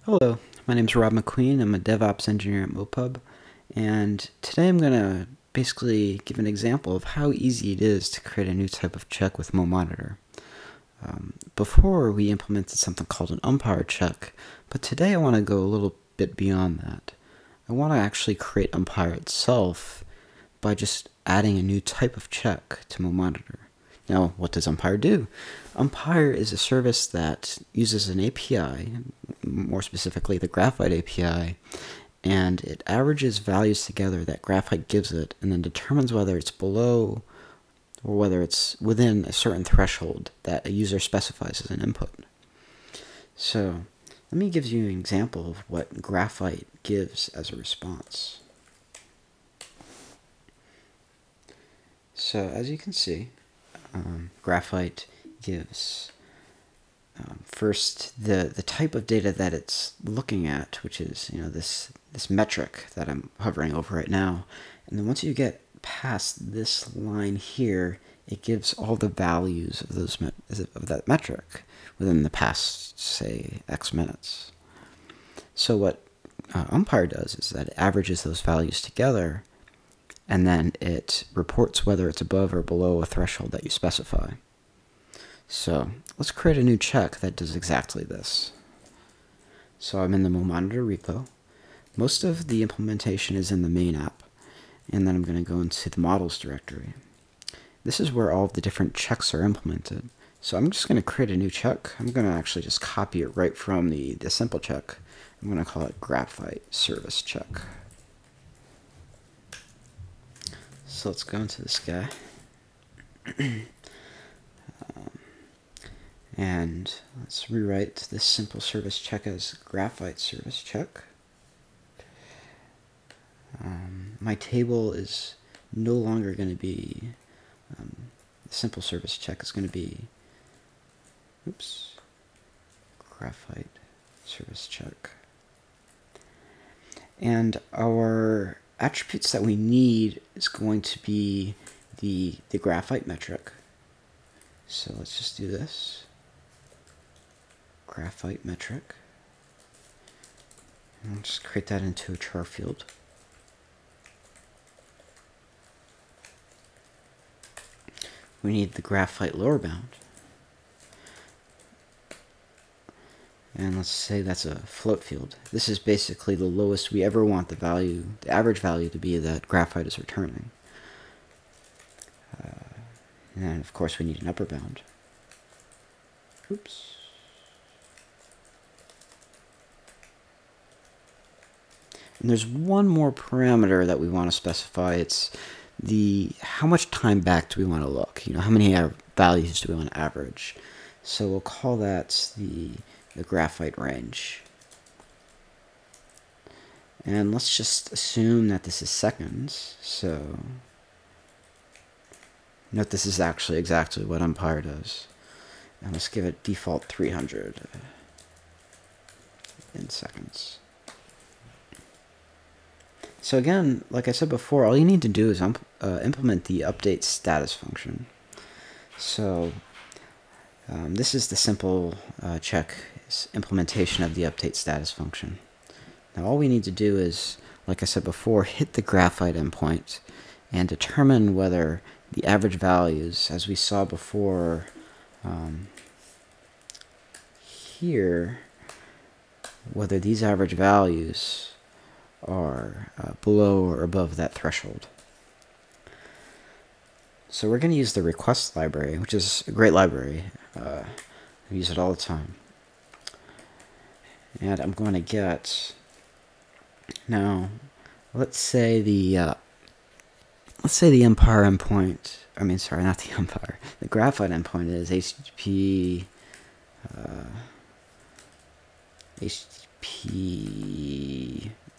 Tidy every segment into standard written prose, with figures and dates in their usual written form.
Hello, my name is Rob McQueen. I'm a DevOps engineer at Mopub, and today I'm going to basically give an example of how easy it is to create a new type of check with Momonitor. Before, we implemented something called an umpire check, but today I want to go a little bit beyond that. I want to actually create umpire itself by just adding a new type of check to Momonitor. Now, what does umpire do? Umpire is a service that uses an API, more specifically the Graphite API, and it averages values together that Graphite gives it and then determines whether it's below or whether it's within a certain threshold that a user specifies as an input. So let me give you an example of what Graphite gives as a response. So as you can see, Graphite gives first the type of data that it's looking at, which is this metric that I'm hovering over right now, and then once you get past this line here, it gives all the values of of that metric within the past, say, X minutes. So what umpire does is that it averages those values together, and then it reports whether it's above or below a threshold that you specify. So let's create a new check that does exactly this. So I'm in the Momonitor repo. Most of the implementation is in the main app, and then I'm going to go into the models directory. This is where all of the different checks are implemented. So I'm just going to create a new check. I'm going to actually just copy it right from the simple check. I'm going to call it Graphite service check. So let's go into this guy. And let's rewrite this simple service check as Graphite service check. My table is no longer going to be the simple service check. Is going to be Graphite service check. And our attributes that we need is going to be the Graphite metric. So let's just do this. Graphite metric. And I'll just create that into a char field. We need the Graphite lower bound. And let's say that's a float field. This is basically the lowest we ever want the average value to be that Graphite is returning. And then, of course, we need an upper bound. Oops. And there's one more parameter that we want to specify. It's how much time back do we want to look? How many values do we want to average? So we'll call that the Graphite range. And let's just assume that this is seconds. So note this is actually exactly what umpire does. And let's give it default 300 in seconds. So again, like I said before, all you need to do is implement the update status function. So this is the simple check implementation of the update status function. Now all we need to do is, like I said before, hit the Graphite endpoint and determine whether the average values, as we saw before here, whether these average values are below or above that threshold. So we're going to use the request library, which is a great library. We use it all the time. And I'm going to get, now let's say the umpire endpoint, sorry, not the umpire, the Graphite endpoint is HTTP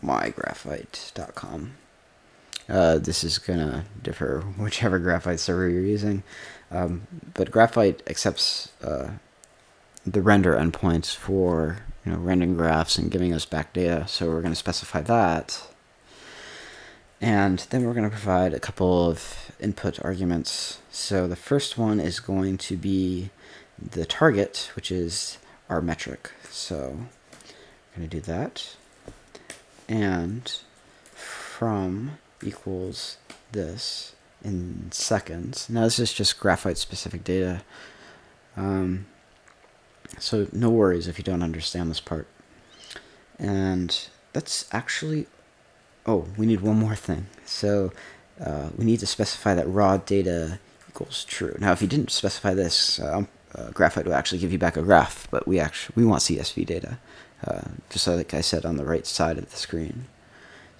mygraphite.com. This is going to differ whichever Graphite server you're using, but Graphite accepts the render endpoints for rendering graphs and giving us back data, so we're going to specify that. And then we're going to provide a couple of input arguments. So the first one is going to be the target, which is our metric. So I'm going to do that. And from equals this in seconds. Now this is just graphite specific data. So no worries if you don't understand this part. And that's actually, oh, we need one more thing. So we need to specify that raw data equals true. Now if you didn't specify this, graphite will actually give you back a graph, but we want CSV data, just like I said on the right side of the screen.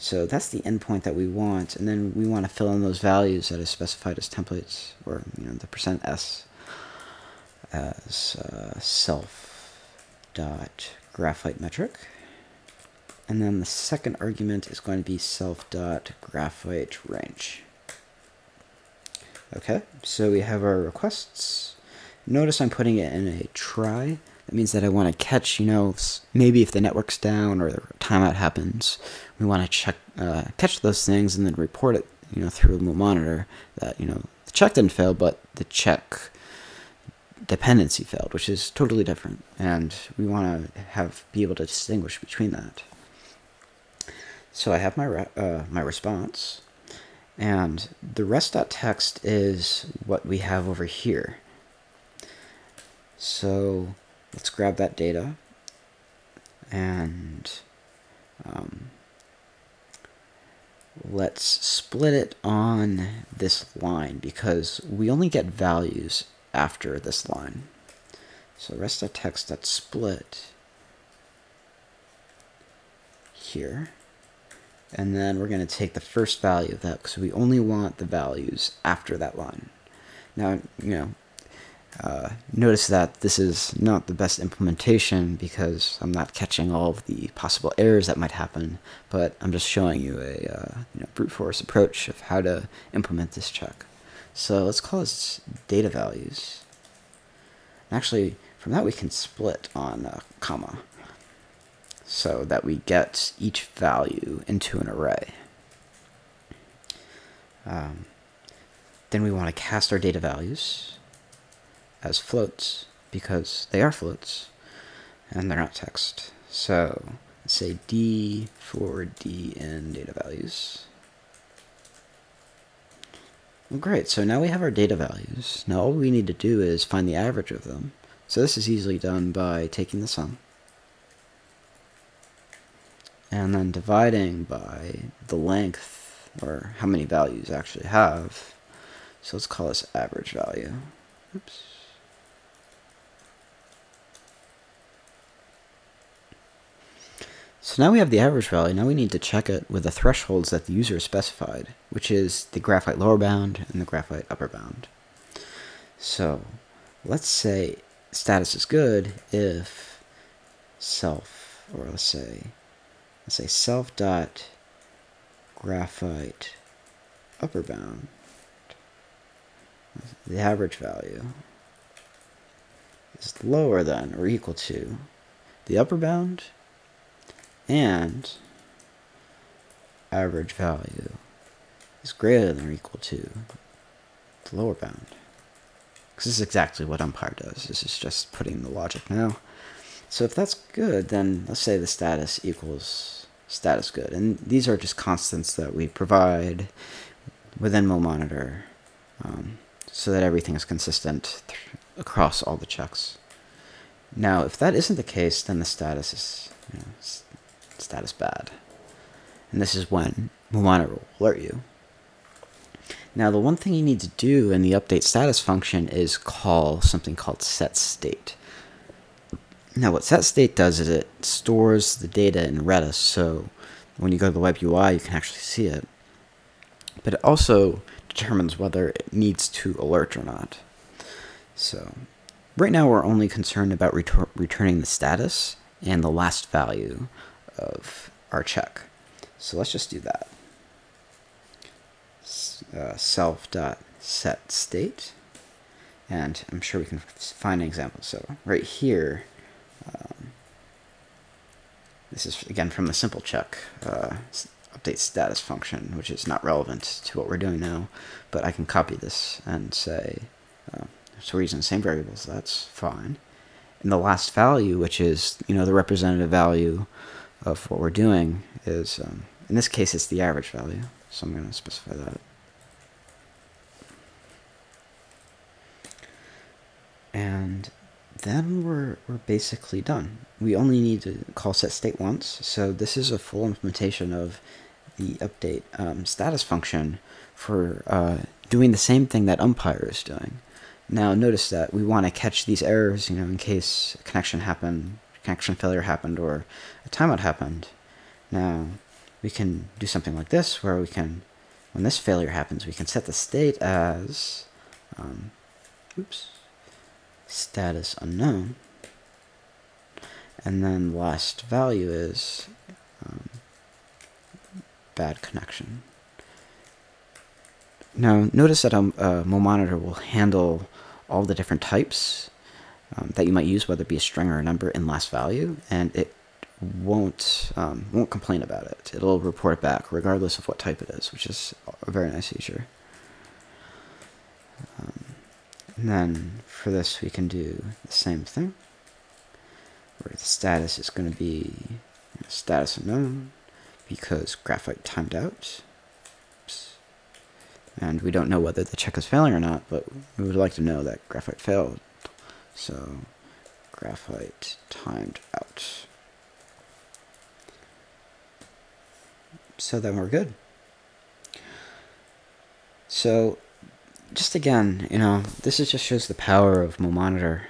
So that's the endpoint that we want, and then we want to fill in those values that is specified as templates, or the %s as self.graphite metric. And then the second argument is going to be self.graphite range. Okay, so we have our requests. Notice I'm putting it in a try. That means that I want to catch, maybe if the network's down or timeout happens, we want to check, catch those things and then report it, through Momonitor that, the check didn't fail, but the check dependency failed, which is totally different. And we want to be able to distinguish between that. So I have my response, and the rest.text is what we have over here. So let's grab that data and let's split it on this line because we only get values after this line. So rest.text that's split here. And then we're going to take the first value of that because we only want the values after that line. Now, notice that this is not the best implementation because I'm not catching all of the possible errors that might happen, but I'm just showing you a brute force approach of how to implement this check. So let's call this data values. And actually, from that we can split on a comma so that we get each value into an array. Then we want to cast our data values as floats because they are floats and they're not text. So let's say D for D in data values. Well, great, so now we have our data values. Now all we need to do is find the average of them. So this is easily done by taking the sum and then dividing by the length, or how many values actually have. So let's call this average value. Oops. So now we have the average value. Now we need to check it with the thresholds that the user specified, which is the graphite lower bound and the graphite upper bound. So let's say status is good if self, or let's say self dot graphite upper bound, the average value is lower than or equal to the upper bound, and average value is greater than or equal to the lower bound. Because this is exactly what umpire does. This is just putting the logic now. So if that's good, then let's say the status equals status good. And these are just constants that we provide within Momonitor so that everything is consistent across all the checks. Now, if that isn't the case, then the status is status bad. And this is when Momonitor will alert you. Now, the one thing you need to do in the update status function is call something called setState. Now, what setState does is it stores the data in Redis, so when you go to the web UI, you can actually see it. But it also determines whether it needs to alert or not. So right now, we're only concerned about returning the status and the last value of our check. So let's just do that. Self.setState, and I'm sure we can find an example. So right here, this is again from the simple check update status function, which is not relevant to what we're doing now, but I can copy this and say, so we're using the same variables, that's fine. and the last value, which is, the representative value of what we're doing, is, in this case, it's the average value. So I'm going to specify that. And then we're basically done. We only need to call setState once. So this is a full implementation of the update status function for doing the same thing that umpire is doing. Now notice that we want to catch these errors, in case a connection failure happened, or a timeout happened. Now we can do something like this, where we can, when this failure happens, we can set the state as status unknown, and then last value is bad connection. Now notice that Momonitor will handle all the different types that you might use, whether it be a string or a number, in last value, and it won't complain about it. It'll report it back regardless of what type it is, which is a very nice feature. And then for this we can do the same thing, where the status is going to be status unknown because graphite timed out. Oops. And we don't know whether the check is failing or not, but we would like to know that graphite failed. So graphite timed out. So then we're good. So just again, this just shows the power of Momonitor.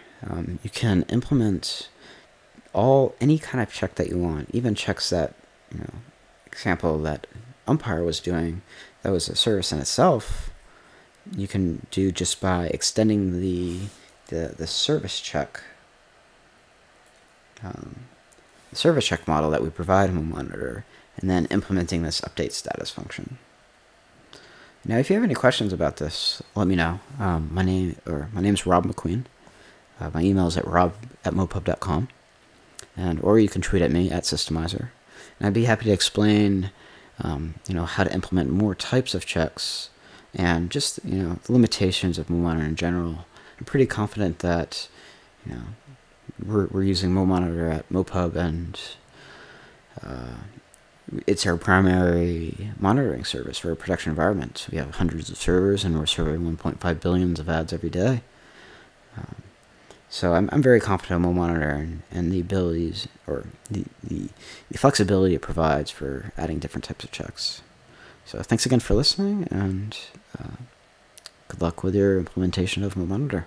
You can implement any kind of check that you want, even checks that, example that umpire was doing, that was a service in itself. You can do just by extending the service check, the service check model that we provide in Momonitor, and then implementing this update status function. Now, if you have any questions about this, let me know. My name's Rob McQueen. My email is at rob@mopub.com, or you can tweet at me at Systemizer, and I'd be happy to explain, how to implement more types of checks, and just the limitations of Momonitor in general. I'm pretty confident that we're using Momonitor at Mopub, and it's our primary monitoring service for a production environment. We have hundreds of servers, and we're serving 1.5 billion of ads every day. So I'm very confident in Momonitor and the abilities, or the flexibility it provides for adding different types of checks. So thanks again for listening, and good luck with your implementation of Momonitor.